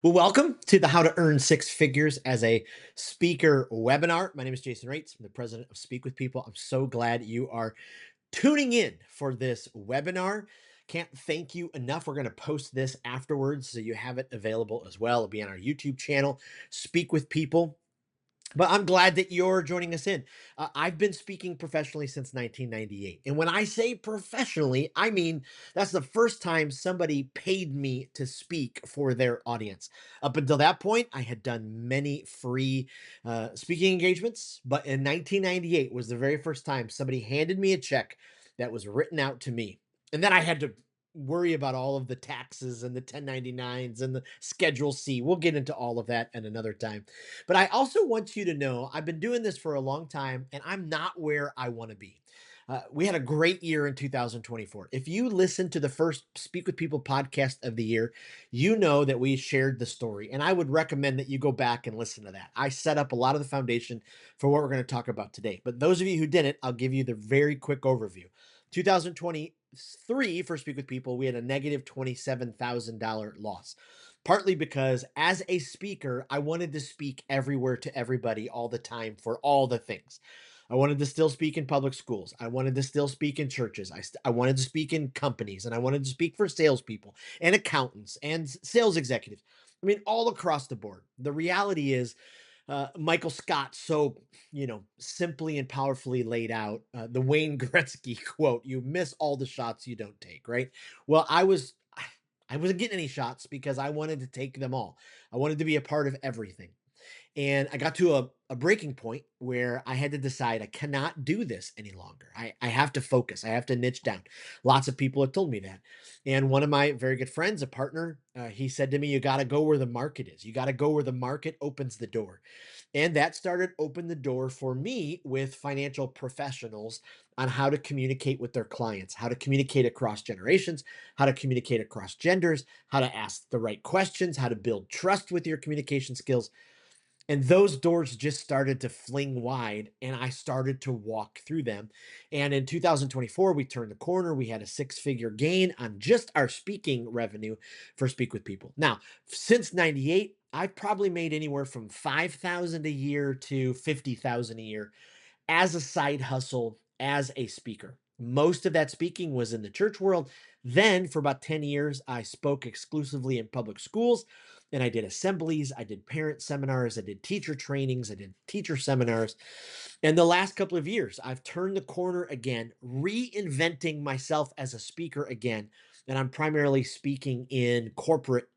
Well, welcome to the How to Earn Six Figures as a Speaker webinar. My name is Jason Raitz. I'm the president of Speak with People. I'm so glad you are tuning in for this webinar. Can't thank you enough. We're going to post this afterwards so you have it available as well. It'll be on our YouTube channel, Speak with People. But I'm glad that you're joining us in. I've been speaking professionally since 1998. And when I say professionally, I mean that's the first time somebody paid me to speak for their audience. Up until that point, I had done many free speaking engagements. But in 1998 was the very first time somebody handed me a check that was written out to me. And then I had to worry about all of the taxes and the 1099s and the Schedule C. We'll get into all of that at another time. But I also want you to know I've been doing this for a long time and I'm not where I want to be. We had a great year in 2024. If you listen to the first Speak with People podcast of the year, you know that we shared the story. And I would recommend that you go back and listen to that. I set up a lot of the foundation for what we're going to talk about today. But those of you who didn't, I'll give you the very quick overview. 2023 for Speak with People, we had a negative $27,000 loss. Partly because as a speaker, I wanted to speak everywhere to everybody all the time for all the things. I wanted to still speak in public schools. I wanted to still speak in churches. I wanted to speak in companies and I wanted to speak for salespeople and accountants and sales executives. I mean, all across the board. The reality is, Michael Scott so simply and powerfully laid out the Wayne Gretzky quote: "You miss all the shots you don't take." Right. Well, I wasn't getting any shots because I wanted to take them all. I wanted to be a part of everything. And I got to a breaking point where I had to decide I cannot do this any longer. I have to focus. I have to niche down. Lots of people have told me that. And one of my very good friends, a partner, he said to me, "You got to go where the market is. You got to go where the market opens the door." And that started open the door for me with financial professionals on how to communicate with their clients, how to communicate across generations, how to communicate across genders, how to ask the right questions, how to build trust with your communication skills. And those doors just started to fling wide, and I started to walk through them. And in 2024, we turned the corner. We had a six-figure gain on just our speaking revenue for Speak with People. Now, since 98, I've probably made anywhere from 5,000 a year to 50,000 a year as a side hustle as a speaker. Most of that speaking was in the church world. Then, for about 10 years, I spoke exclusively in public schools and I did assemblies, I did parent seminars, I did teacher trainings, I did teacher seminars. And the last couple of years, I've turned the corner again, reinventing myself as a speaker again. And I'm primarily speaking in corporate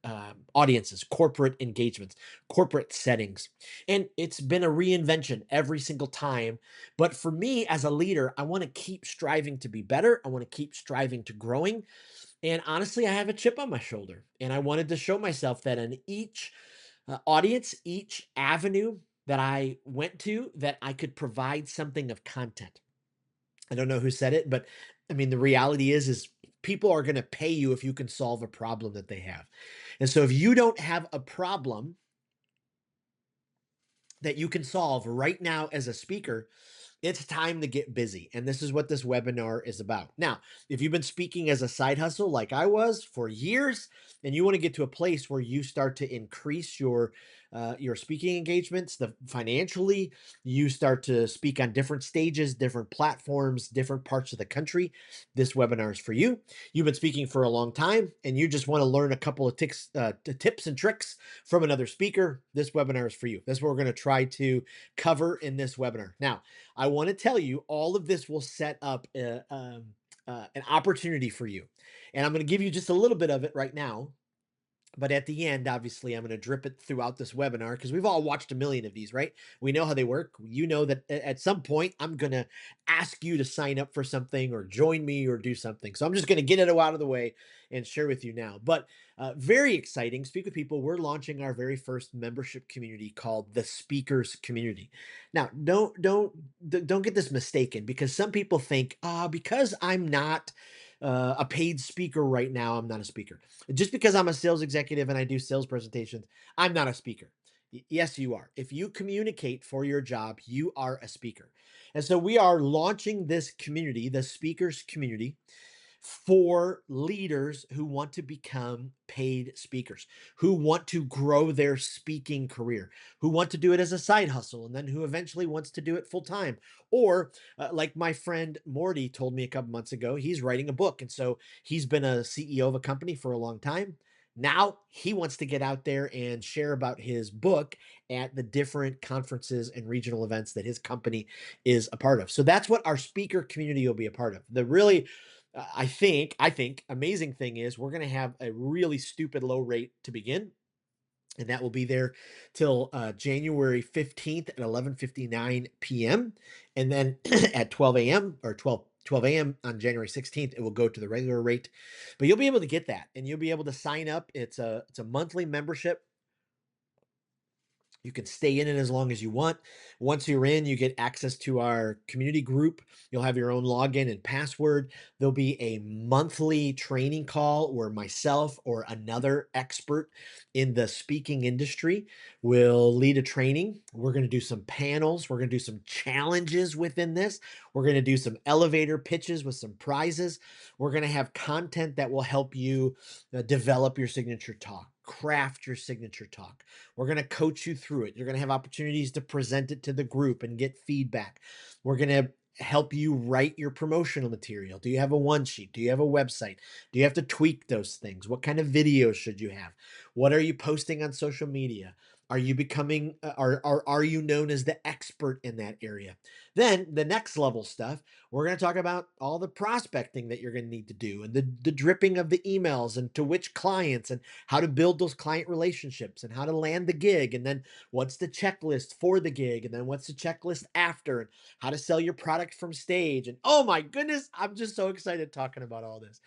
audiences, corporate engagements, corporate settings. And it's been a reinvention every single time. But for me as a leader, I want to keep striving to be better. I want to keep striving to growing. And honestly, I have a chip on my shoulder. And I wanted to show myself that in each audience, each avenue that I went to, that I could provide something of content. I don't know who said it, but I mean, the reality is people are going to pay you if you can solve a problem that they have. And so if you don't have a problem that you can solve right now as a speaker, it's time to get busy. And this is what this webinar is about. Now, if you've been speaking as a side hustle like I was for years, and you want to get to a place where you start to increase your speaking engagements, the financially, you start to speak on different stages, different platforms, different parts of the country, this webinar is for you. You've been speaking for a long time and you just want to learn a couple of tips and tricks from another speaker. This webinar is for you. That's what we're going to try to cover in this webinar. Now, I want to tell you all of this will set up an opportunity for you. And I'm going to give you just a little bit of it right now. But at the end, obviously, I'm going to drip it throughout this webinar because we've all watched a million of these, right? We know how they work. You know that at some point, I'm going to ask you to sign up for something or join me or do something. So I'm just going to get it out of the way and share with you now. But very exciting. Speak with People. We're launching our very first membership community called the Speakers Community. Now, don't get this mistaken because some people think, because I'm not a paid speaker right now, I'm not a speaker. Just because I'm a sales executive and I do sales presentations, I'm not a speaker. Yes, you are. If you communicate for your job, you are a speaker. And so we are launching this community, the speakers community, for leaders who want to become paid speakers, who want to grow their speaking career, who want to do it as a side hustle, and then who eventually wants to do it full time. Or, like my friend Morty told me a couple months ago, he's writing a book. And so he's been a CEO of a company for a long time. Now he wants to get out there and share about his book at the different conferences and regional events that his company is a part of. So that's what our speaker community will be a part of. The really I think amazing thing is we're going to have a really stupid low rate to begin, and that will be there till January 15th at 11:59 p.m. And then at 12 a.m. or 12 a.m. on January 16th, it will go to the regular rate. But you'll be able to get that, and you'll be able to sign up. It's a monthly membership. You can stay in it as long as you want. Once you're in, you get access to our community group. You'll have your own login and password. There'll be a monthly training call where myself or another expert in the speaking industry will lead a training. We're going to do some panels. We're going to do some challenges within this. We're going to do some elevator pitches with some prizes. We're going to have content that will help you develop your signature talk, craft your signature talk. We're going to coach you through it. You're going to have opportunities to present it to the group and get feedback. We're going to help you write your promotional material. Do you have a one sheet? Do you have a website? Do you have to tweak those things? What kind of videos should you have? What are you posting on social media? Are you becoming, are you known as the expert in that area? Then the next level stuff, we're going to talk about all the prospecting that you're going to need to do, and the dripping of the emails and to which clients, and how to build those client relationships, and how to land the gig, and then what's the checklist for the gig, and then what's the checklist after, and how to sell your product from stage. And oh my goodness, I'm just so excited talking about all this.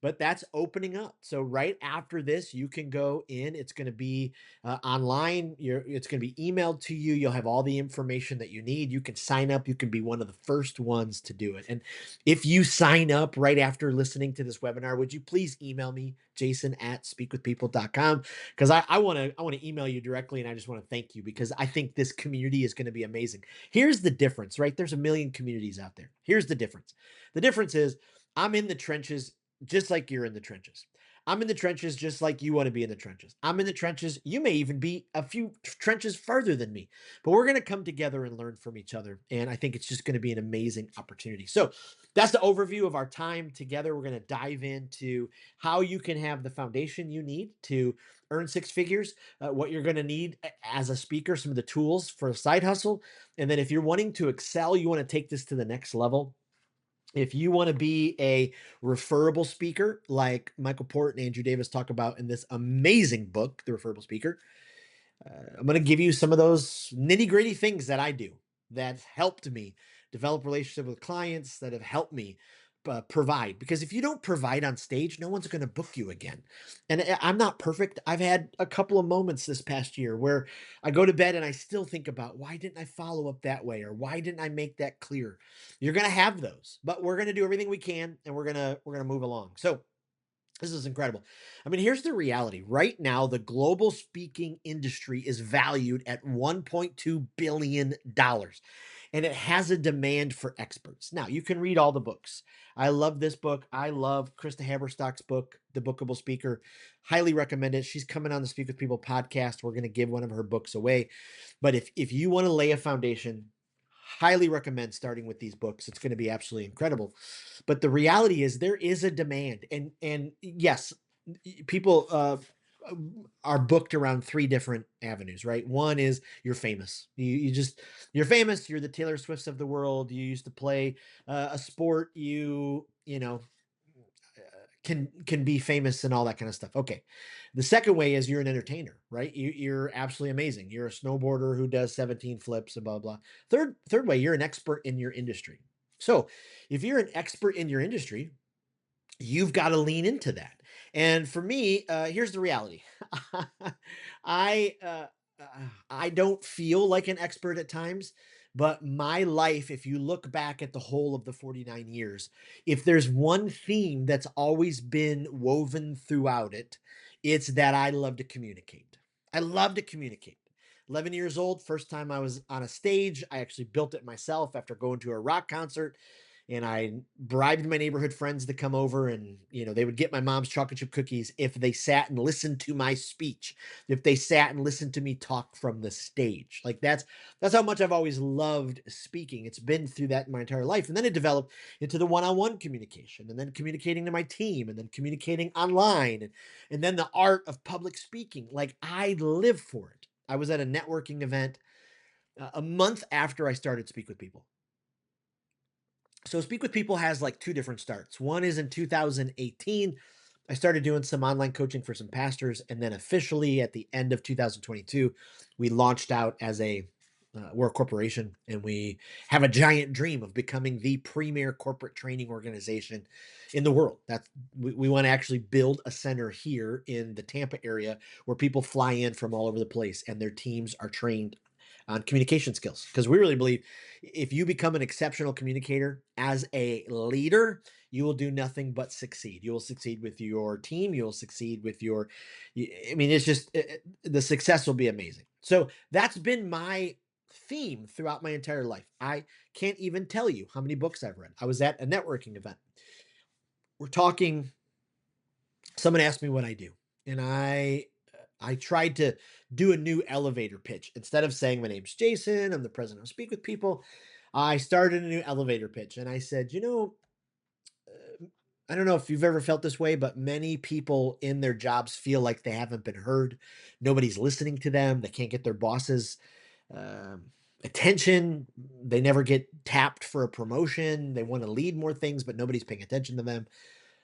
But that's opening up. So right after this, you can go in. It's going to be online. It's going to be emailed to you. You'll have all the information that you need. You can sign up. You can be one of the first ones to do it. And if you sign up right after listening to this webinar, would you please email me, jason@speakwithpeople.com? Because I want to email you directly, and I just want to thank you, because I think this community is going to be amazing. Here's the difference, right? There's a million communities out there. Here's the difference. The difference is I'm in the trenches just like you're in the trenches. I'm in the trenches just like you want to be in the trenches. I'm in the trenches. You may even be a few trenches further than me, but we're going to come together and learn from each other. And I think it's just going to be an amazing opportunity. So that's the overview of our time together. We're going to dive into how you can have the foundation you need to earn six figures, what you're going to need as a speaker, some of the tools for a side hustle. And then if you're wanting to excel, you want to take this to the next level. If you want to be a referable speaker, like Michael Port and Andrew Davis talk about in this amazing book, The Referable Speaker, I'm going to give you some of those nitty gritty things that I do that helped me develop relationships with clients, that have helped me provide. Because if you don't provide on stage, no one's going to book you again. And I'm not perfect. I've had a couple of moments this past year where I go to bed and I still think about, why didn't I follow up that way? Or why didn't I make that clear? You're going to have those, but we're going to do everything we can, and we're going to move along. So this is incredible. I mean, here's the reality. Right now, the global speaking industry is valued at $1.2 billion, and it has a demand for experts. Now, you can read all the books. I love this book. I love Krista Haberstock's book, The Bookable Speaker. Highly recommend it. She's coming on the Speak with People podcast. We're going to give one of her books away. But if you want to lay a foundation, highly recommend starting with these books. It's going to be absolutely incredible. But the reality is there is a demand, and yes, people are booked around three different avenues, right? One is you're famous. You're famous. You're the Taylor Swifts of the world. You used to play a sport. You know can be famous and all that kind of stuff. Okay. The second way is you're an entertainer, right? You're absolutely amazing. You're a snowboarder who does 17 flips and blah blah. Third way, you're an expert in your industry. So if you're an expert in your industry, you've got to lean into that. And for me, here's the reality. I uh, uh, I don't feel like an expert at times, but my life, if you look back at the whole of the 49 years, if there's one theme that's always been woven throughout it, it's that I love to communicate. I love to communicate. 11 years old, first time I was on a stage, I actually built it myself after going to a rock concert. and I bribed my neighborhood friends to come over, and they would get my mom's chocolate chip cookies if they sat and listened to my speech, if they sat and listened to me talk from the stage. Like that's how much I've always loved speaking. It's been through that my entire life. And then it developed into the one-on-one communication, and then communicating to my team, and then communicating online, and then the art of public speaking. Like, I live for it. I was at a networking event a month after I started Speak with People. So Speak with People has like two different starts. One is in 2018. I started doing some online coaching for some pastors, and then officially at the end of 2022, we launched out as we're a corporation, and we have a giant dream of becoming the premier corporate training organization in the world. We want to actually build a center here in the Tampa area where people fly in from all over the place, and their teams are trained on communication skills, because we really believe if you become an exceptional communicator as a leader, you will do nothing but succeed. You will succeed with your team. You will succeed with I mean, it's just the success will be amazing. So that's been my theme throughout my entire life. I can't even tell you how many books I've read. I was at a networking event. We're talking, someone asked me what I do, and I tried to do a new elevator pitch. Instead of saying, my name's Jason, I'm the president of Speak with People, I started a new elevator pitch, and I said, I don't know if you've ever felt this way, but many people in their jobs feel like they haven't been heard. Nobody's listening to them. They can't get their bosses um, attention. They never get tapped for a promotion. They want to lead more things, but nobody's paying attention to them.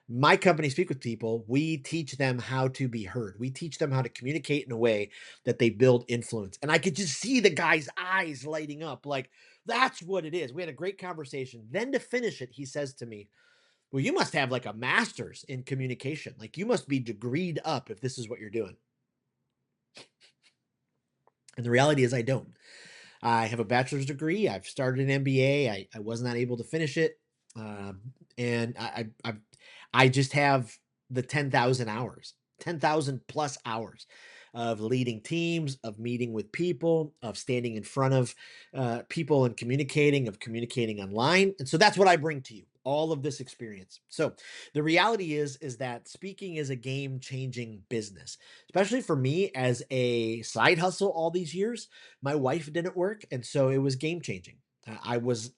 My company, Speak with People, we teach them how to be heard. We teach them how to communicate in a way that they build influence. And I could just see the guy's eyes lighting up, like, that's what it is. We had a great conversation. Then to finish it, he says to me, well, you must have like a master's in communication. Like, you must be degreed up if this is what you're doing. And the reality is, I don't. I have a bachelor's degree. I've started an MBA. I was not able to finish it. And I just have the 10,000 hours, 10,000 plus hours of leading teams, of meeting with people, of standing in front of people and of communicating online. And so that's what I bring to you, all of this experience. So the reality is that speaking is a game changing business, especially for me as a side hustle all these years. My wife didn't work, and so it was game changing. I was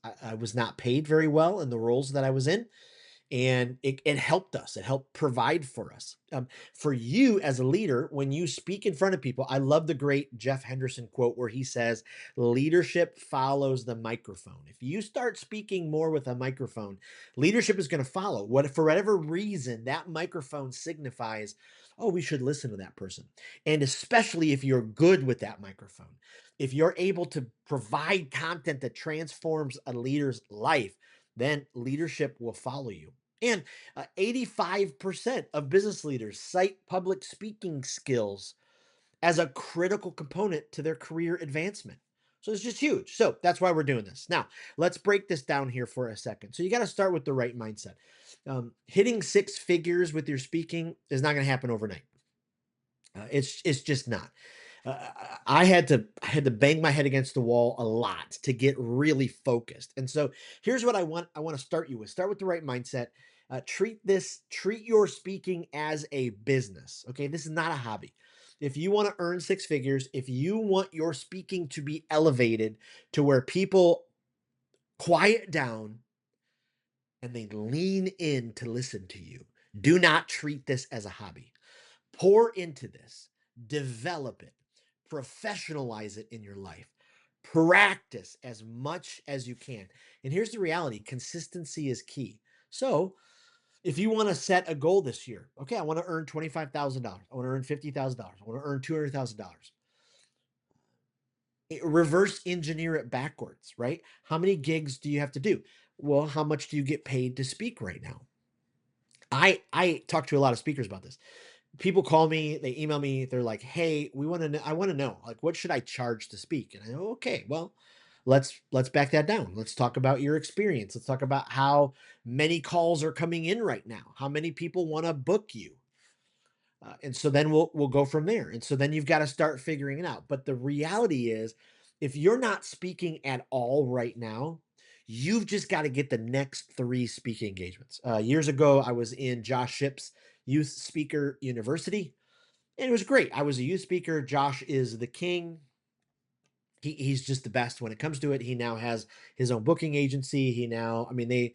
not paid very well in the roles that I was in, and it helped us. It helped provide for us. For you as a leader, when you speak in front of people, I love the great Jeff Henderson quote where he says, "Leadership follows the microphone." If you start speaking more with a microphone, leadership is going to follow. What for whatever reason that microphone signifies, oh, we should listen to that person, and especially if you're good with that microphone, if you're able to provide content that transforms a leader's life, then leadership will follow you. And 85% of business leaders cite public speaking skills as a critical component to their career advancement. So it's just huge. So that's why we're doing this. Now, let's break this down here for a second. So you got to start with the right mindset. Hitting six figures with your speaking is not going to happen overnight. It's just not. I had to bang my head against the wall a lot to get really focused. And so here's what I want to start you with. Start with the right mindset. Treat your speaking as a business. Okay, this is not a hobby. If you want to earn six figures, if you want your speaking to be elevated to where people quiet down and they lean in to listen to you, do not treat this as a hobby. Pour into this, develop it, professionalize it in your life, practice as much as you can. And here's the reality: consistency is key. So, if you want to set a goal this year, okay, I want to earn $25,000, I want to earn $50,000, I want to earn $200,000. Reverse engineer it backwards, right? How many gigs do you have to do? Well, how much do you get paid to speak right now? I talk to a lot of speakers about this. People call me, they email me, they're like, "Hey, I want to know, like, what should I charge to speak?" And I go, "Okay, well, let's back that down. Let's talk about your experience. Let's talk about how many calls are coming in right now. How many people want to book you?" And so then we'll go from there. And so then you've got to start figuring it out. But the reality is, if you're not speaking at all right now, You've just got to get the next 3 speaking engagements. Years ago, I was in Josh Ship's Youth Speaker University, and it was great. I was a youth speaker. Josh is the king. He's just the best when it comes to it. He now has his own booking agency. I mean, they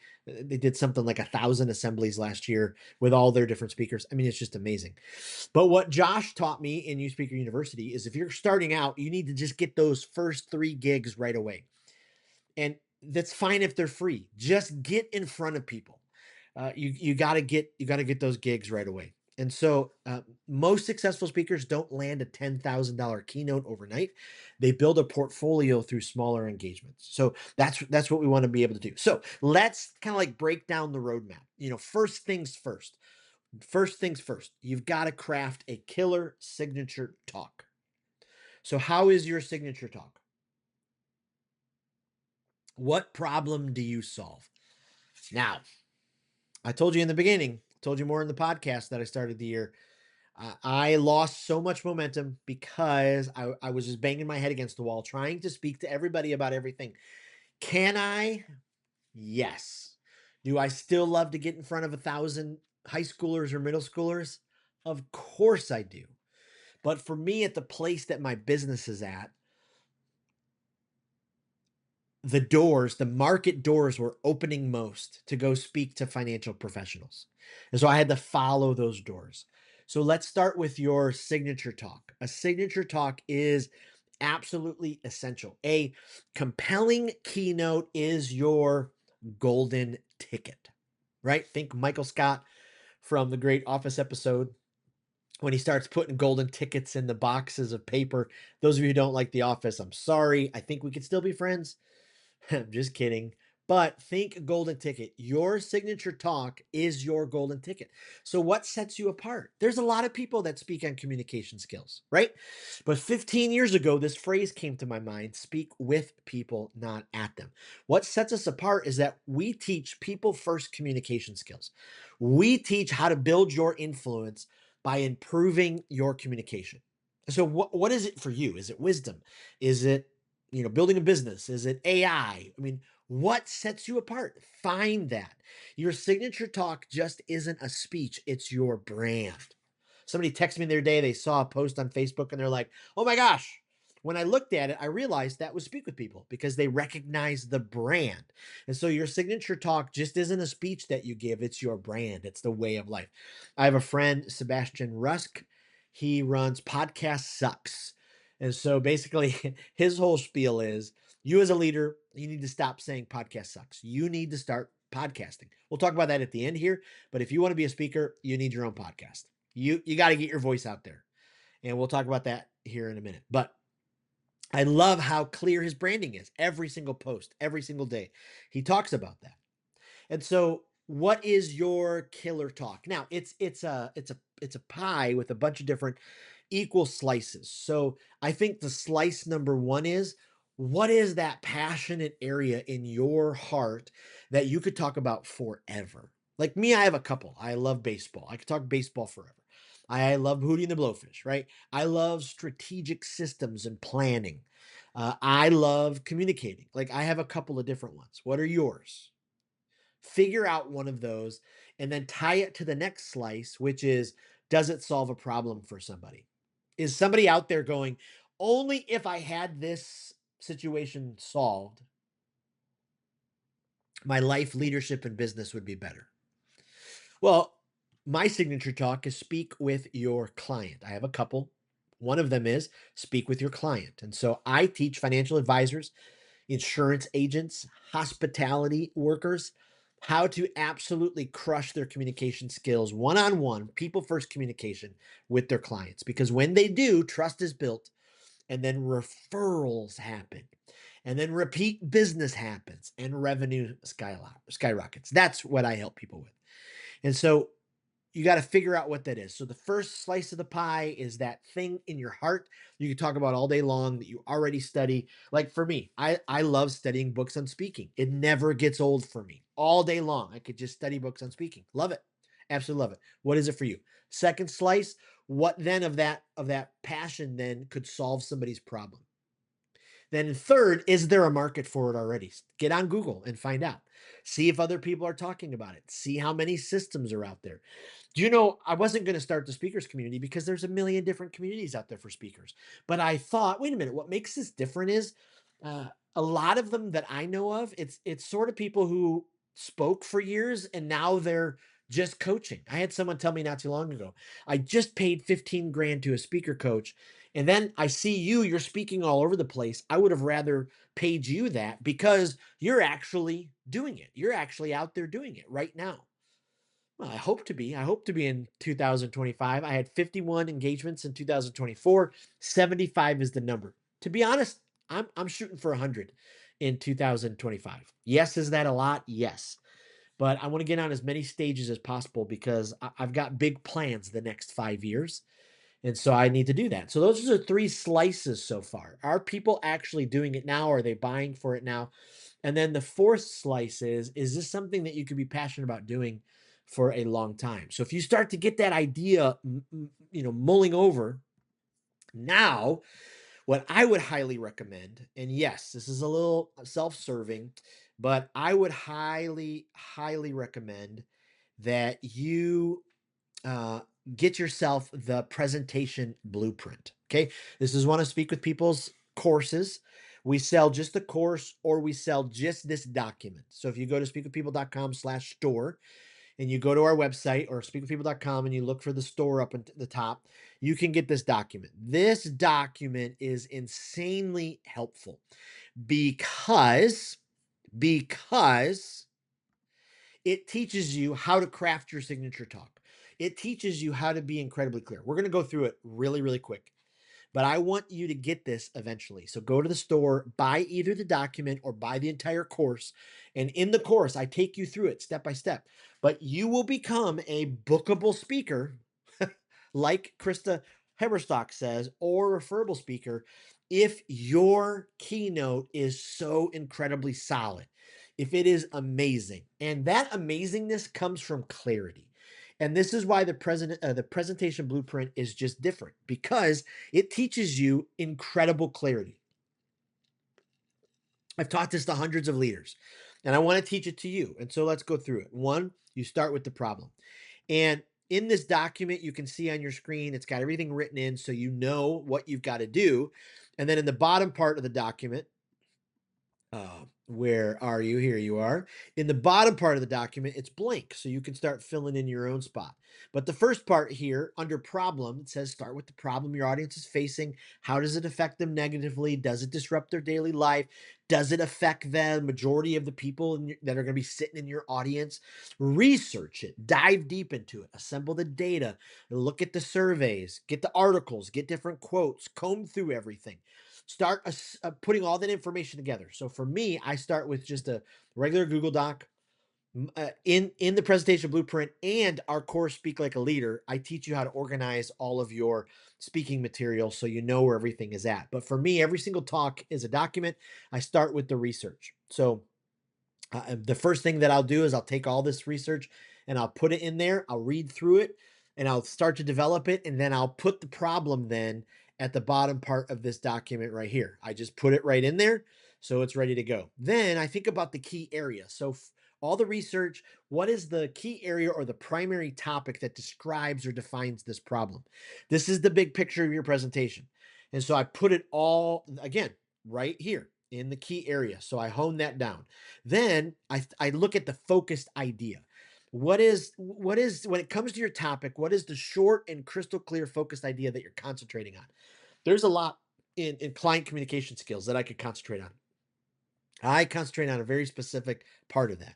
did something like 1,000 assemblies last year with all their different speakers. I mean, it's just amazing. But what Josh taught me in Youth Speaker University is if you're starting out, you need to just get those first 3 gigs right away. And that's fine if they're free. Just get in front of people. You got to get those gigs right away. And so most successful speakers don't land a $10,000 keynote overnight. They build a portfolio through smaller engagements. So that's what we want to be able to do. So let's kind of like break down the roadmap. First things first. First things first. You've got to craft a killer signature talk. So how is your signature talk? What problem do you solve? Now, I told you in the beginning, told you more in the podcast that I started the year. I lost so much momentum because I was just banging my head against the wall, trying to speak to everybody about everything. Can I? Yes. Do I still love to get in front of 1,000 high schoolers or middle schoolers? Of course I do. But for me, at the place that my business is at, the market doors were opening most to go speak to financial professionals. And so I had to follow those doors. So let's start with your signature talk. A signature talk is absolutely essential. A compelling keynote is your golden ticket, right? Think Michael Scott from the great Office episode when he starts putting golden tickets in the boxes of paper. Those of you who don't like The Office, I'm sorry. I think we could still be friends. I'm just kidding. But think golden ticket. Your signature talk is your golden ticket. So, what sets you apart? There's a lot of people that speak on communication skills, right? But 15 years ago, this phrase came to my mind: speak with people, not at them. What sets us apart is that we teach people first communication skills. We teach how to build your influence by improving your communication. So, what is it for you? Is it wisdom? Is it building a business? Is it AI? I mean, what sets you apart? Find that. Your signature talk just isn't a speech, it's your brand. Somebody texted me the other day, they saw a post on Facebook and they're like, oh my gosh. When I looked at it, I realized that was Speak with People because they recognize the brand. And so your signature talk just isn't a speech that you give, it's your brand, it's the way of life. I have a friend, Sebastian Rusk. He runs Podcast Sucks. And so basically, his whole spiel is you as a leader, you need to stop saying podcast sucks. You need to start podcasting. We'll talk about that at the end here. But if you want to be a speaker, you need your own podcast. You got to get your voice out there. And we'll talk about that here in a minute. But I love how clear his branding is. Every single post, every single day, he talks about that. And so, what is your killer talk? Now, it's a pie with a bunch of different equal slices. So, I think the slice number 1 is what is that passionate area in your heart that you could talk about forever? Like me, I have a couple. I love baseball. I could talk baseball forever. I love Hootie and the Blowfish, right? I love strategic systems and planning. I love communicating. Like I have a couple of different ones. What are yours? Figure out one of those and then tie it to the next slice, which is, does it solve a problem for somebody? Is somebody out there going, only if I had this situation solved, my life, leadership, and business would be better? Well, my signature talk is speak with your client. I have a couple. One of them is speak with your client. And so I teach financial advisors, insurance agents, hospitality workers, how to absolutely crush their communication skills one on one, people first communication with their clients. Because when they do, trust is built and then referrals happen. And then repeat business happens and revenue skyrockets. That's what I help people with. And so you got to figure out what that is. So the first slice of the pie is that thing in your heart you can talk about all day long that you already study. Like for me, I love studying books on speaking. It never gets old for me. All day long, I could just study books on speaking. Love it. Absolutely love it. What is it for you? Second slice, what then of that passion then could solve somebody's problem? Then third, is there a market for it already? Get on Google and find out. See if other people are talking about it. See how many systems are out there. Do you know, I wasn't going to start the speakers community because there's a million different communities out there for speakers. But I thought, wait a minute, what makes this different is uh, a lot of them that I know of, it's sort of people who spoke for years and now they're just coaching. I had someone tell me not too long ago, I just paid 15 grand to a speaker coach. And then I see you're speaking all over the place. I would have rather paid you that because you're actually doing it. You're actually out there doing it right now. Well, I hope to be. I hope to be in 2025. I had 51 engagements in 2024. 75 is the number. To be honest, I'm shooting for 100 in 2025. Yes, is that a lot? Yes. But I want to get on as many stages as possible because I've got big plans the next 5 years. And so I need to do that. So those are the three slices so far. Are people actually doing it now? Are they buying for it now? And then the fourth slice is this something that you could be passionate about doing for a long time? So if you start to get that idea, mulling over now, what I would highly recommend, and yes, this is a little self-serving, but I would highly, highly recommend that you uh, get yourself the presentation blueprint. Okay. This is one of Speak with People's courses. We sell just the course or we sell just this document. So if you go to speakwithpeople.com/store and you go to our website or speakwithpeople.com and you look for the store up at the top, you can get this document. This document is insanely helpful because because it teaches you how to craft your signature talk. It teaches you how to be incredibly clear. We're going to go through it really, really quick, but I want you to get this eventually. So go to the store, buy either the document or buy the entire course. And in the course, I take you through it step by step, but you will become a bookable speaker like Krista Heberstock says, or referable speaker, if your keynote is so incredibly solid, if it is amazing. And that amazingness comes from clarity. And this is why the presentation blueprint is just different because it teaches you incredible clarity. I've taught this to hundreds of leaders and I want to teach it to you. And so let's go through it. One, you start with the problem. And in this document, you can see on your screen, it's got everything written in so you know what you've got to do. And then in the bottom part of the document, where are you? Here you are. In the bottom part of the document, it's blank, so you can start filling in your own spot. But the first part here, under problem, it says start with the problem your audience is facing. How does it affect them negatively? Does it disrupt their daily life? Does it affect the majority of the people that are going to be sitting in your audience? Research it, dive deep into it, assemble the data, look at the surveys, get the articles, get different quotes, comb through everything. Start putting all that information together. So for me, I start with just a regular Google Doc. In the presentation blueprint and our course Speak Like a Leader, I teach you how to organize all of your speaking material so you know where everything is at. But for me, every single talk is a document. I start with the research. So the first thing that I'll do is I'll take all this research and I'll put it in there. I'll read through it and I'll start to develop it. And then I'll put the problem then at the bottom part of this document right here. I just put it right in there. So it's ready to go. Then I think about the key area. So all the research, what is the key area or the primary topic that describes or defines this problem? This is the big picture of your presentation. And so I put it all, again, right here in the key area. So I hone that down. Then I look at the focused idea. What is when it comes to your topic, what is the short and crystal clear focused idea that you're concentrating on? There's a lot in client communication skills that I could concentrate on. I concentrate on a very specific part of that.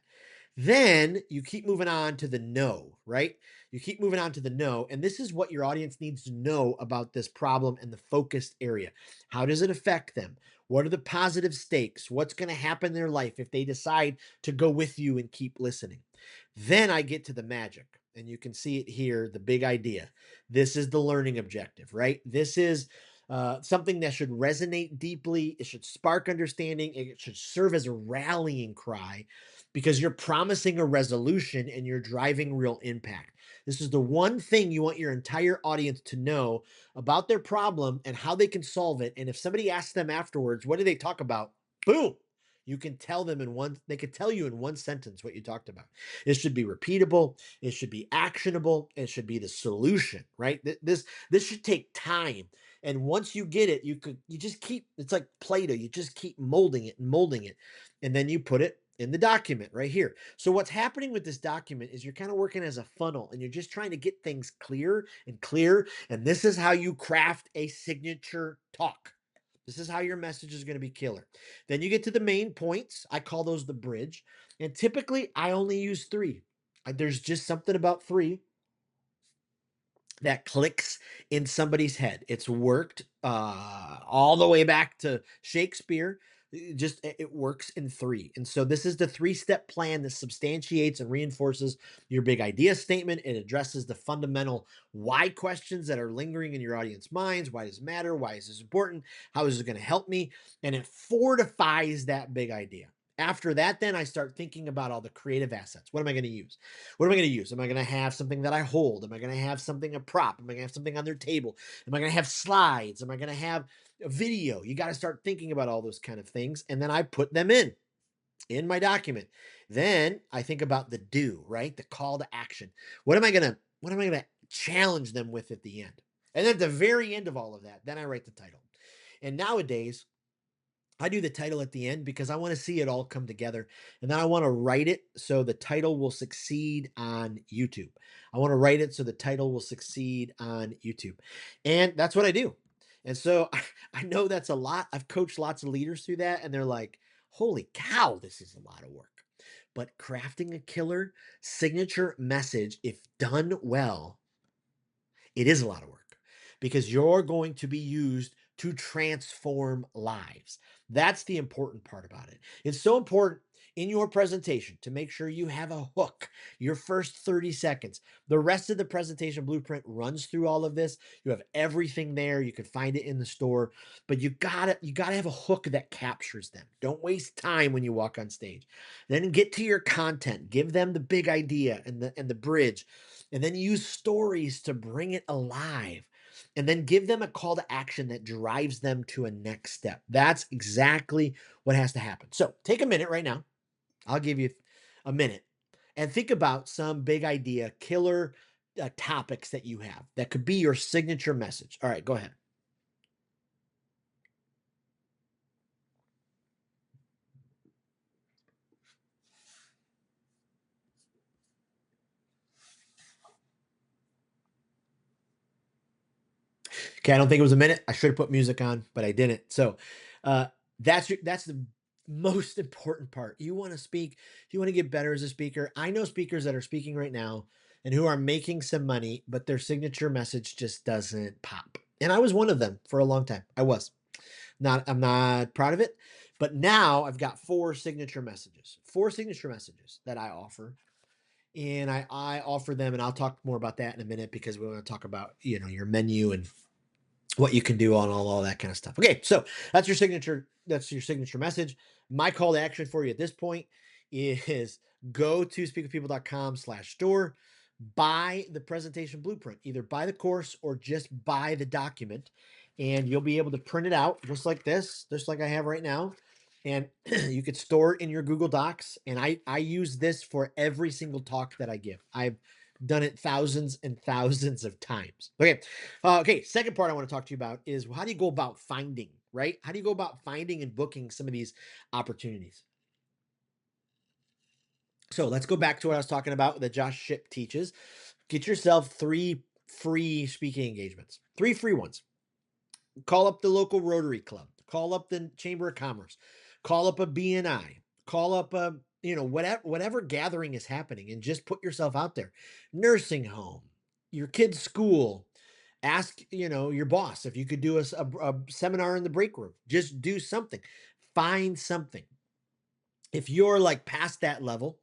Then you keep moving on to the no, right? You keep moving on to the no. And this is what your audience needs to know about this problem and the focused area. How does it affect them? What are the positive stakes? What's going to happen in their life if they decide to go with you and keep listening? Then I get to the magic. And you can see it here, the big idea. This is the learning objective, right? This is something that should resonate deeply. It should spark understanding. It should serve as a rallying cry because you're promising a resolution and you're driving real impact. This is the one thing you want your entire audience to know about their problem and how they can solve it. And if somebody asks them afterwards, what did they talk about? Boom. You can tell them in one, they could tell you in one sentence what you talked about. It should be repeatable. It should be actionable. It should be the solution, right? This should take time. And once you get it, you just keep, it's like Play-Doh, you just keep molding it and molding it. And then you put it in the document right here. So what's happening with this document is you're kind of working as a funnel and you're just trying to get things clear and clear. And this is how you craft a signature talk. This is how your message is going to be killer. Then you get to the main points. I call those the bridge. And typically I only use three. There's just something about three that clicks in somebody's head. It's worked all the way back to Shakespeare. It works in three. And so this is the three-step plan that substantiates and reinforces your big idea statement. It addresses the fundamental why questions that are lingering in your audience minds. Why does it matter? Why is this important? How is it going to help me? And it fortifies that big idea. After that, then I start thinking about all the creative assets. What am I going to use? What am I going to use? Am I going to have something that I hold? Am I going to have something, a prop? Am I going to have something on their table? Am I going to have slides? Am I going to have a video? You got to start thinking about all those kind of things. And then I put them in my document. Then I think about the do, right? The call to action. What am I going to challenge them with at the end? And then at the very end of all of that, then I write the title. And nowadays, I do the title at the end because I want to see it all come together. And then I want to write it so the title will succeed on YouTube. I want to write it so the title will succeed on YouTube. And that's what I do. And so I know that's a lot. I've coached lots of leaders through that, and they're like, holy cow, this is a lot of work. But crafting a killer signature message, if done well, it is a lot of work because you're going to be used to transform lives. That's the important part about it. It's so important in your presentation to make sure you have a hook, your first 30 seconds. The rest of the presentation blueprint runs through all of this. You have everything there. You can find it in the store, but you gotta have a hook that captures them. Don't waste time when you walk on stage. Then get to your content. Give them the big idea and the bridge, and then use stories to bring it alive, and then give them a call to action that drives them to a next step. That's exactly what has to happen. So take a minute right now. I'll give you a minute and think about some big idea, killer topics that you have that could be your signature message. All right, go ahead. Okay, I don't think it was a minute. I should have put music on, but I didn't. So uh, that's the most important part. You want to speak, if you want to get better as a speaker. I know speakers that are speaking right now and who are making some money, but their signature message just doesn't pop. And I was one of them for a long time. I was not. I'm not proud of it, but now I've got four signature messages that I offer, and I offer them, and I'll talk more about that in a minute because we want to talk about your menu and what you can do on all that kind of stuff. Okay, so that's your signature. That's your signature message. My call to action for you at this point is go to speakofpeople.com/store, buy the presentation blueprint, either buy the course or just buy the document, and you'll be able to print it out just like this, just like I have right now. And you could store it in your Google Docs. And I use this for every single talk that I give. I've done it thousands and thousands of times. Okay. Okay. Second part I want to talk to you about is how do you go about finding, right? How do you go about finding and booking some of these opportunities? So let's go back to what I was talking about that Josh Ship teaches. Get yourself 3 free speaking engagements, 3 free ones. Call up the local Rotary Club, call up the Chamber of Commerce, call up a BNI, call up a, whatever gathering is happening, and just put yourself out there. Nursing home, your kid's school, ask, your boss if you could do a seminar in the break room. Just do something. Find something. If you're like past that level,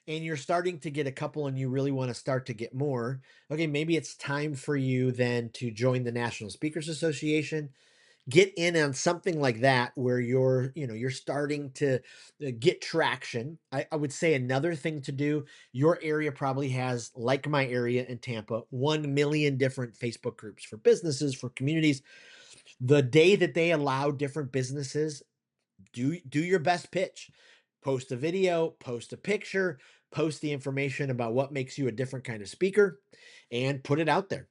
and you're starting to get a couple and you really want to start to get more, okay, maybe it's time for you then to join the National Speakers Association, get in on something like that where you're starting to get traction. I would say another thing to do, your area probably has, like my area in Tampa, 1 million different Facebook groups for businesses, for communities. The day that they allow different businesses, do your best pitch. Post a video, post a picture, post the information about what makes you a different kind of speaker, and put it out there.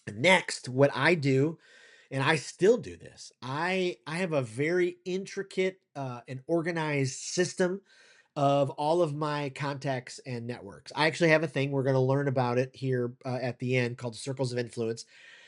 Next, what I do, and I still do this, I have a very intricate and organized system of all of my contacts and networks. I actually have a thing, we're going to learn about it here at the end, called Circles of Influence.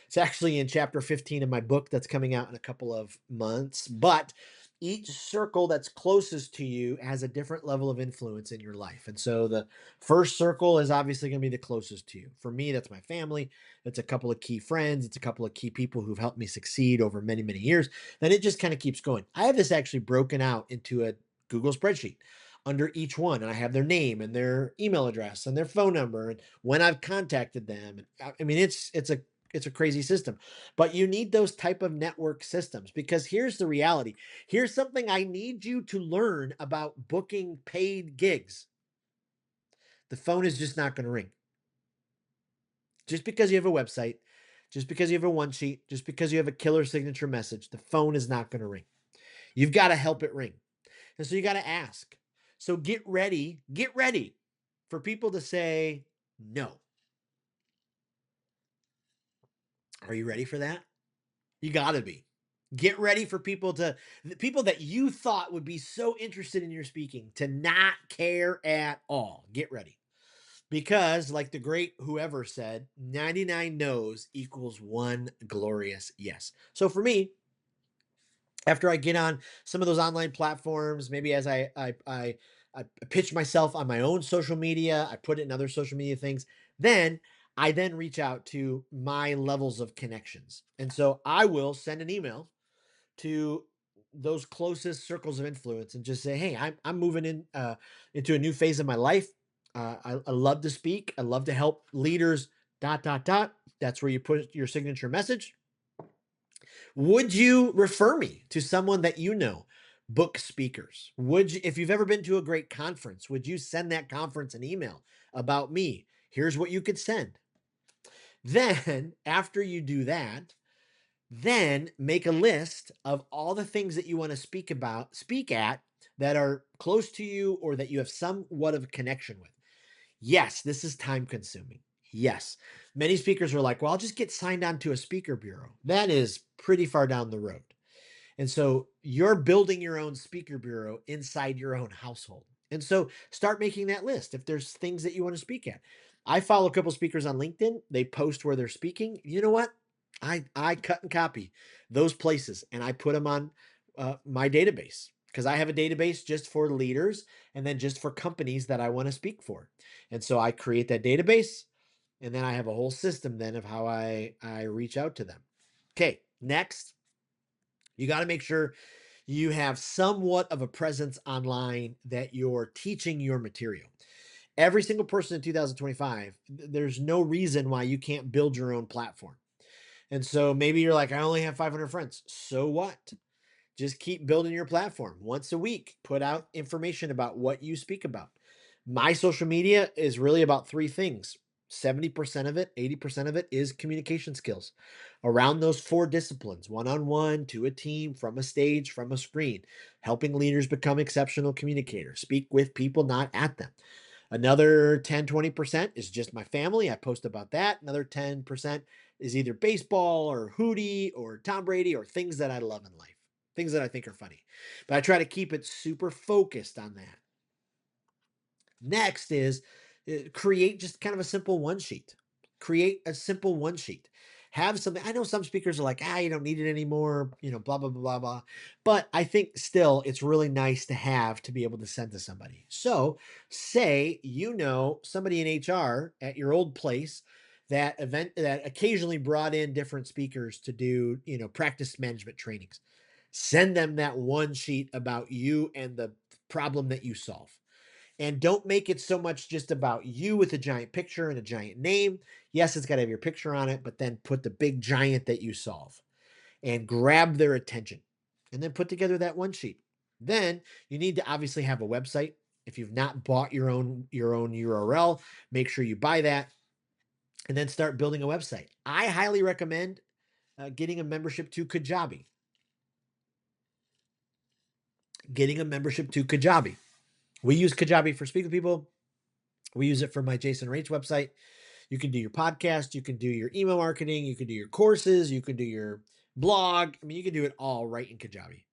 It's actually in chapter 15 of my book that's coming out in a couple of months. But each circle that's closest to you has a different level of influence in your life. And so the first circle is obviously going to be the closest to you. For me, that's my family. It's a couple of key friends. It's a couple of key people who've helped me succeed over many, many years. Then it just kind of keeps going. I have this actually broken out into a Google spreadsheet under each one, and I have their name and their email address and their phone number and when I've contacted them. And I mean, it's a crazy system, but you need those type of network systems, because here's the reality. Here's something I need you to learn about booking paid gigs. The phone is just not going to ring. Just because you have a website, just because you have a one sheet, just because you have a killer signature message, the phone is not going to ring. You've got to help it ring. And so you got to ask. So get ready for people to say no. Are you ready for that? You got to be. Get ready for the people that you thought would be so interested in your speaking to not care at all. Get ready. Because, like the great whoever said, 99 no's equals one glorious yes. So for me, after I get on some of those online platforms, maybe as I pitch myself on my own social media, I put it in other social media things, then I then reach out to my levels of connections. And so I will send an email to those closest circles of influence and just say, "Hey, I'm moving into a new phase of my life. I love to speak. I love to help leaders. Dot dot dot. That's where you put your signature message. Would you refer me to someone that you know? Book speakers. Would you, if you've ever been to a great conference, would you send that conference an email about me? Here's what you could send. Then, after you do that, then make a list of all the things that you want to speak at, that are close to you or that you have somewhat of a connection with. Yes, this is time consuming. Yes. Many speakers are like, well, I'll just get signed on to a speaker bureau. That is pretty far down the road. And so you're building your own speaker bureau inside your own household. And so start making that list if there's things that you want to speak at. I follow a couple speakers on LinkedIn. They post where they're speaking. You know what? I cut and copy those places and I put them on my database, because I have a database just for leaders and then just for companies that I want to speak for. And so I create that database, and then I have a whole system then of how I reach out to them. Okay, next, you got to make sure you have somewhat of a presence online, that you're teaching your material. Every single person in 2025, there's no reason why you can't build your own platform. And so maybe you're like, I only have 500 friends. So what? Just keep building your platform. Once a week, put out information about what you speak about. My social media is really about three things. 70% of it, 80% of it is communication skills around those four disciplines: one on one, to a team, from a stage, from a screen, helping leaders become exceptional communicators, speak with people, not at them. Another 10-20% is just my family. I post about that. Another 10% is either baseball or Hootie or Tom Brady or things that I love in life, things that I think are funny. But I try to keep it super focused on that. Next is create just kind of a simple one sheet. Create a simple one sheet. Have something. I know some speakers are like, you don't need it anymore, blah, blah, blah, blah, blah. But I think still it's really nice to have, to be able to send to somebody. So say, somebody in HR at your old place that occasionally brought in different speakers to do, practice management trainings. Send them that one sheet about you and the problem that you solve. And don't make it so much just about you with a giant picture and a giant name. Yes, it's got to have your picture on it, but then put the big giant that you solve and grab their attention and then put together that one sheet. Then you need to obviously have a website. If you've not bought your own URL, make sure you buy that and then start building a website. I highly recommend getting a membership to Kajabi. Getting a membership to Kajabi. We use Kajabi for Speak with People. We use it for my Jason Raitz website. You can do your podcast, you can do your email marketing, you can do your courses, you can do your blog. I mean, you can do it all right in Kajabi.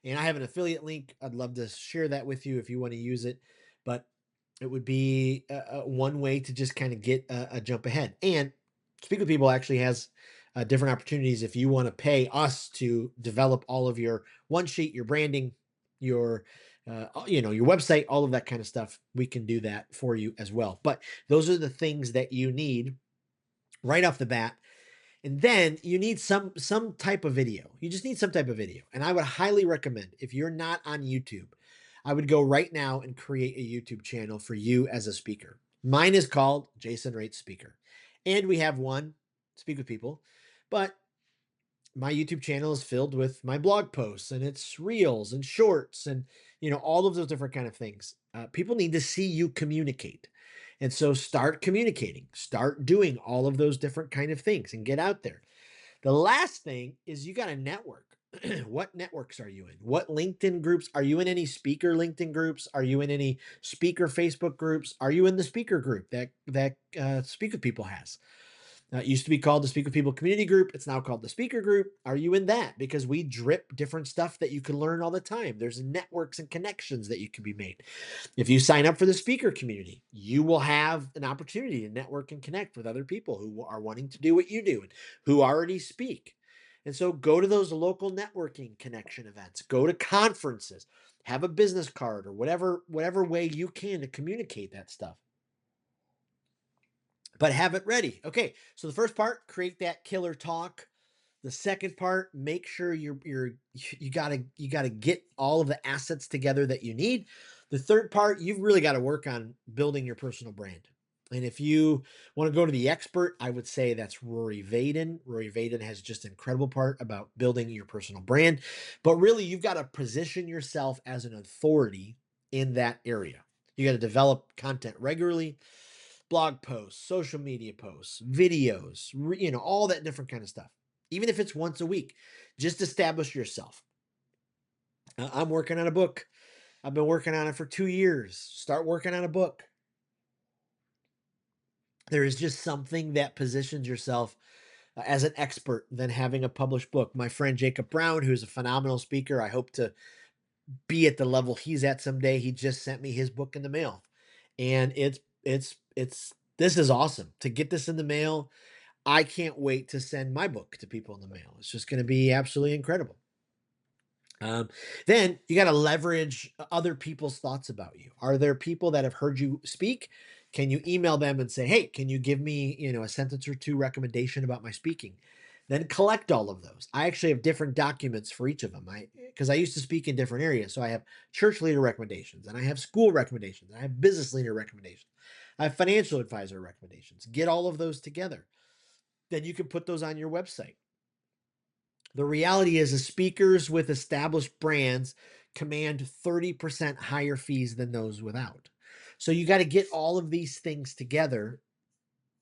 And I have an affiliate link. I'd love to share that with you if you want to use it. But it would be one way to just kind of get a jump ahead. And Speak with People actually has different opportunities if you want to pay us to develop all of your one sheet, your branding, your your website, all of that kind of stuff. We can do that for you as well. But those are the things that you need right off the bat. And then you need some type of video. You just need some type of video. And I would highly recommend, if you're not on YouTube, I would go right now and create a YouTube channel for you as a speaker. Mine is called Jason Raitz Speaker. And we have one, Speak with People. But my YouTube channel is filled with my blog posts and it's reels and shorts and all of those different kind of things. People need to see you communicate. And so start communicating, start doing all of those different kind of things and get out there. The last thing is you got to network. What networks are you in? What LinkedIn groups? Are you in any speaker LinkedIn groups? Are you in any speaker Facebook groups? Are you in the speaker group that Speak with People has? It used to be called the Speak with People Community Group. It's now called the Speaker Group. Are you in that? Because we drip different stuff that you can learn all the time. There's networks and connections that you can be made. If you sign up for the speaker community, you will have an opportunity to network and connect with other people who are wanting to do what you do and who already speak. And so go to those local networking connection events, go to conferences, have a business card or whatever way you can to communicate that stuff, but have it ready. Okay, so the first part, create that killer talk. The second part, make sure you gotta get all of the assets together that you need. The third part, you've really got to work on building your personal brand. And if you want to go to the expert, I would say that's Rory Vaden. Rory Vaden has just an incredible part about building your personal brand. But really, you've got to position yourself as an authority in that area. You got to develop content regularly, blog posts, social media posts, videos, all that different kind of stuff. Even if it's once a week, just establish yourself. I'm working on a book. I've been working on it for 2 years. Start working on a book. There is just something that positions yourself as an expert than having a published book. My friend Jacob Brown, who's a phenomenal speaker, I hope to be at the level he's at someday. He just sent me his book in the mail. And it's this is awesome to get this in the mail. I can't wait to send my book to people in the mail. It's just going to be absolutely incredible. Um, then you got to leverage other people's thoughts about you. Are there people that have heard you speak? Can you email them and say, "Hey, can you give me, a sentence or two recommendation about my speaking?" Then collect all of those. I actually have different documents for each of them. Because I used to speak in different areas, so I have church leader recommendations, and I have school recommendations, and I have business leader recommendations, I have financial advisor recommendations. Get all of those together. Then you can put those on your website. The reality is speakers with established brands command 30% higher fees than those without. So you got to get all of these things together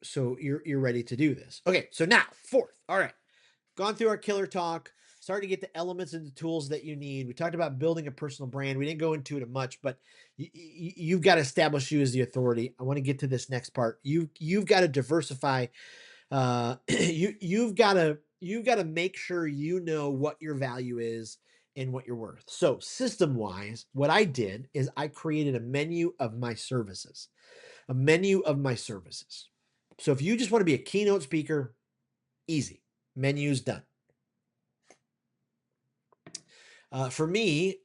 so you're ready to do this. Okay, so now fourth. All right. Gone through our killer talk, started to get the elements and the tools that you need. We talked about building a personal brand. We didn't go into it much, but you've got to establish you as the authority. I want to get to this next part. You've got to diversify. You've got to make sure you know what your value is and what you're worth. So system wise, what I did is I created a menu of my services, a menu of my services. So if you just want to be a keynote speaker, easy, menu's done. For me,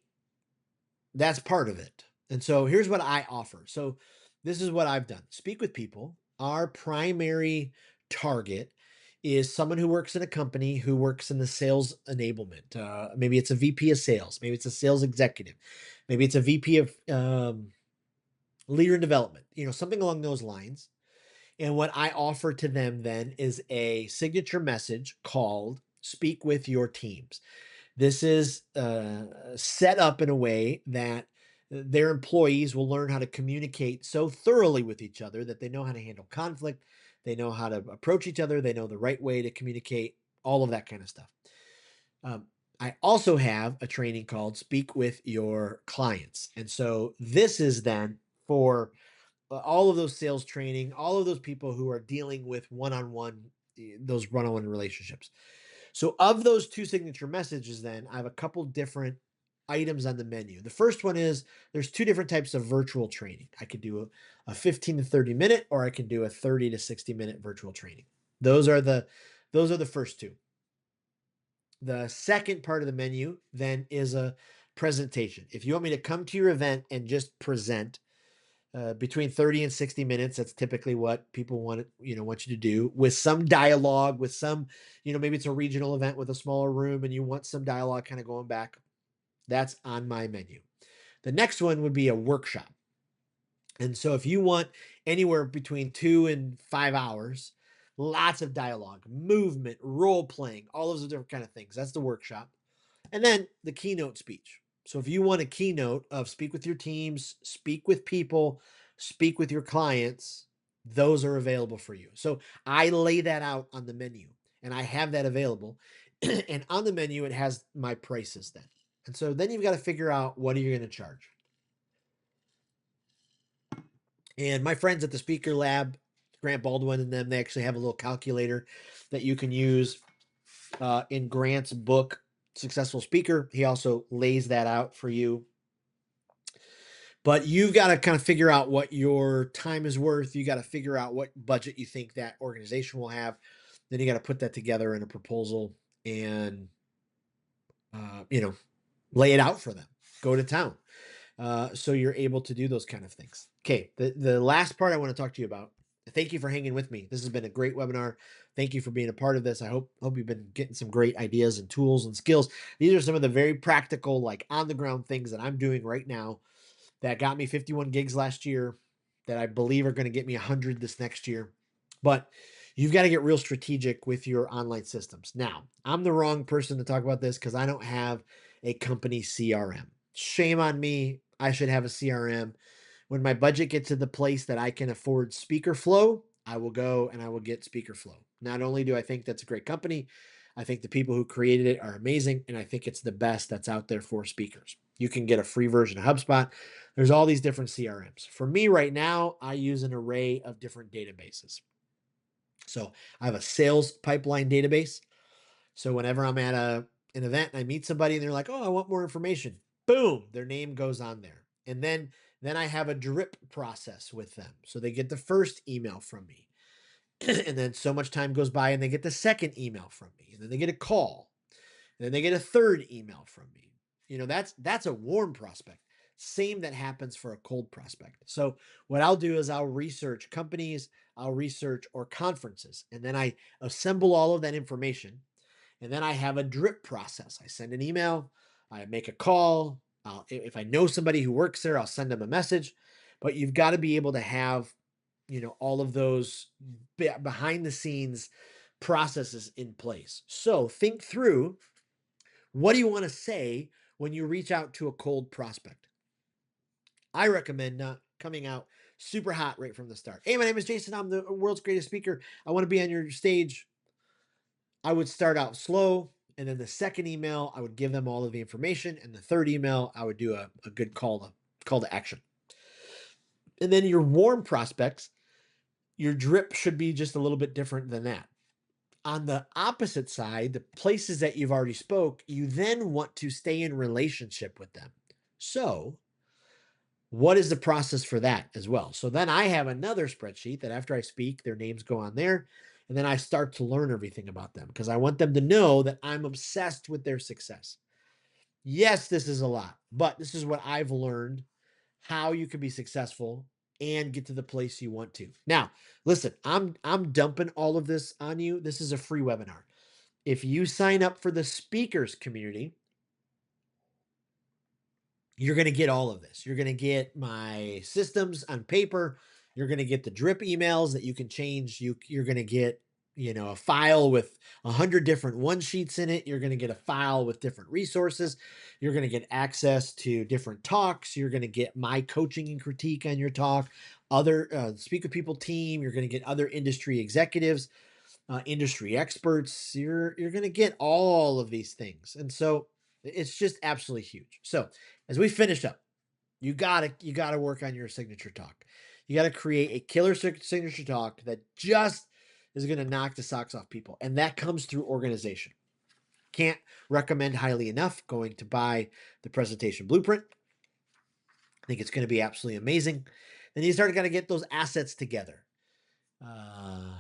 that's part of it. And so here's what I offer. So this is what I've done. Speak with People. Our primary target is someone who works in a company who works in the sales enablement. Maybe it's a VP of sales. Maybe it's a sales executive. Maybe it's a VP of leader in development, something along those lines. And what I offer to them then is a signature message called Speak with Your Teams. This is set up in a way that their employees will learn how to communicate so thoroughly with each other that they know how to handle conflict, they know how to approach each other, they know the right way to communicate, all of that kind of stuff. Um, I also have a training called Speak with Your Clients. And so this is then for all of those sales training, all of those people who are dealing with one-on-one, those one-on-one relationships. So of those two signature messages, then I have a couple different items on the menu. The first one is there's two different types of virtual training. I could do a 15 to 30 minute, or I can do a 30 to 60 minute virtual training. Those are the first two. The second part of the menu then is a presentation. If you want me to come to your event and just present, between 30 and 60 minutes, that's typically what people want you to do, with some dialogue, with some, maybe it's a regional event with a smaller room and you want some dialogue kind of going back. That's on my menu. The next one would be a workshop. And so if you want anywhere between 2 and 5 hours, lots of dialogue, movement, role playing, all those different kind of things, that's the workshop. And then the keynote speech. So if you want a keynote of speak with your teams, speak with people, speak with your clients, those are available for you. So I lay that out on the menu and I have that available. And on the menu, it has my prices then. And so then you've got to figure out, what are you going to charge? And my friends at the Speaker Lab, Grant Baldwin and them, they actually have a little calculator that you can use in Grant's book, Successful Speaker. He also lays that out for you. But you've got to kind of figure out what your time is worth. You got to figure out what budget you think that organization will have. Then you got to put that together in a proposal and, lay it out for them. Go to town. So you're able to do those kind of things. Okay, the last part I want to talk to you about. Thank you for hanging with me. This has been a great webinar. Thank you for being a part of this. I hope you've been getting some great ideas and tools and skills. These are some of the very practical, like on the ground things that I'm doing right now that got me 51 gigs last year, that I believe are going to get me 100 this next year. But you've got to get real strategic with your online systems. Now, I'm the wrong person to talk about this because I don't have a company CRM. Shame on me. I should have a CRM. When my budget gets to the place that I can afford Speaker Flow, I will go and I will get Speaker Flow. Not only do I think that's a great company, I think the people who created it are amazing, and I think it's the best that's out there for speakers. You can get a free version of HubSpot. There's all these different CRMs. For me right now, I use an array of different databases. So I have a sales pipeline database. So whenever I'm at an event and I meet somebody and they're like, "Oh, I want more information," boom, their name goes on there. And then I have a drip process with them. So they get the first email from me. And then so much time goes by and they get the second email from me. And then they get a call. And then they get a third email from me. That's a warm prospect. Same that happens for a cold prospect. So what I'll do is I'll research companies, I'll research or conferences, and then I assemble all of that information. And then I have a drip process. I send an email, I make a call. If I know somebody who works there, I'll send them a message. But you've got to be able to have, all of those behind the scenes processes in place. So think through, what do you want to say when you reach out to a cold prospect? I recommend not coming out super hot right from the start. "Hey, my name is Jason. I'm the world's greatest speaker. I want to be on your stage." I would start out slow. And then the second email, I would give them all of the information. And the third email, I would do a good call to action. And then your warm prospects, your drip should be just a little bit different than that. On the opposite side, the places that you've already spoke, you then want to stay in relationship with them. So what is the process for that as well? So then I have another spreadsheet that after I speak, their names go on there. And then I start to learn everything about them because I want them to know that I'm obsessed with their success. Yes, this is a lot, but this is what I've learned, how you can be successful and get to the place you want to. Now, listen, I'm dumping all of this on you. This is a free webinar. If you sign up for the speakers community, You're going to get all of this. You're going to get my systems on paper. You're going to get the drip emails that you can change. You're going to get, a file with 100 different one sheets in it. You're going to get a file with different resources. You're going to get access to different talks. You're going to get my coaching and critique on your talk, other Speak with People team. You're going to get other industry executives, industry experts. You're going to get all of these things, and so it's just absolutely huge. So as we finish up, you gotta work on your signature talk. You gotta create a killer signature talk that just is going to knock the socks off people, and that comes through organization. Can't recommend highly enough going to buy the presentation blueprint. I think it's going to be absolutely amazing. Then you start got to get those assets together. uh,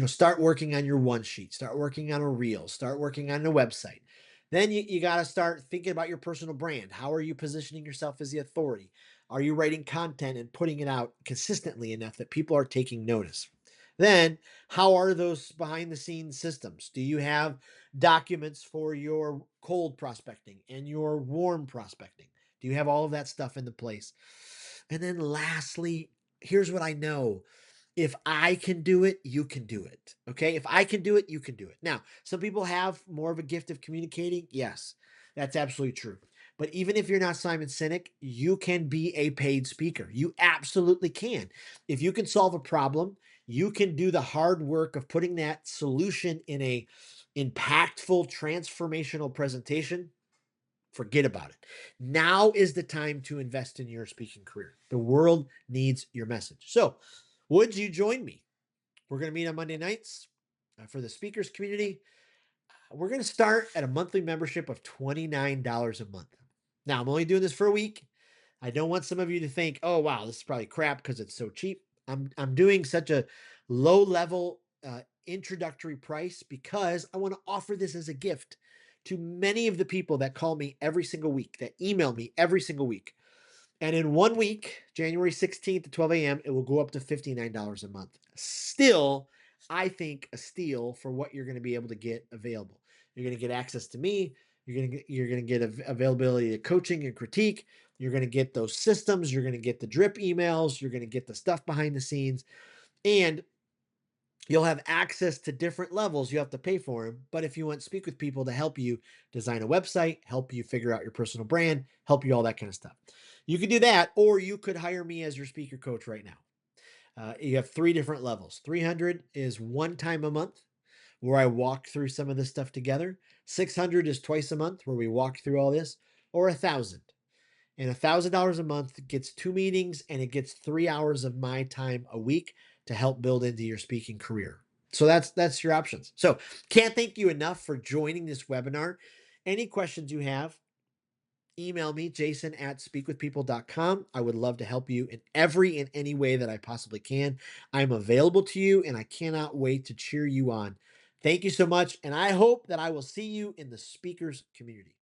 start working on your one sheet, start working on a reel, start working on a website. Then you got to start thinking about your personal brand. How are you positioning yourself as the authority? Are you writing content and putting it out consistently enough that people are taking notice? Then, how are those behind the scenes systems? Do you have documents for your cold prospecting and your warm prospecting? Do you have all of that stuff into place? And then, lastly, here's what I know: if I can do it, you can do it. Okay. If I can do it, you can do it. Now, some people have more of a gift of communicating. Yes, that's absolutely true. But even if you're not Simon Sinek, you can be a paid speaker. You absolutely can. If you can solve a problem, you can do the hard work of putting that solution in a impactful, transformational presentation. Forget about it. Now is the time to invest in your speaking career. The world needs your message. So, would you join me? We're going to meet on Monday nights for the speakers community. We're going to start at a monthly membership of $29 a month. Now, I'm only doing this for a week. I don't want some of you to think, "Oh, wow, this is probably crap because it's so cheap." I'm doing such a low level introductory price because I want to offer this as a gift to many of the people that call me every single week, that email me every single week. And in 1 week, January 16th at 12 a.m., it will go up to $59 a month. Still, I think a steal for what you're going to be able to get available. You're going to get access to me. You're going to get availability to coaching and critique. You're going to get those systems. You're going to get the drip emails. You're going to get the stuff behind the scenes. And you'll have access to different levels. You have to pay for them. But if you want to speak with people to help you design a website, help you figure out your personal brand, help you all that kind of stuff, you could do that, or you could hire me as your speaker coach right now. You have three different levels. 300 is one time a month where I walk through some of this stuff together. 600 is twice a month where we walk through all this, or 1,000. And $1,000 a month gets 2 meetings and it gets 3 hours of my time a week to help build into your speaking career. So that's your options. So can't thank you enough for joining this webinar. Any questions you have, email me, jason@speakwithpeople.com. I would love to help you in every and any way that I possibly can. I'm available to you and I cannot wait to cheer you on. Thank you so much. And I hope that I will see you in the speakers community.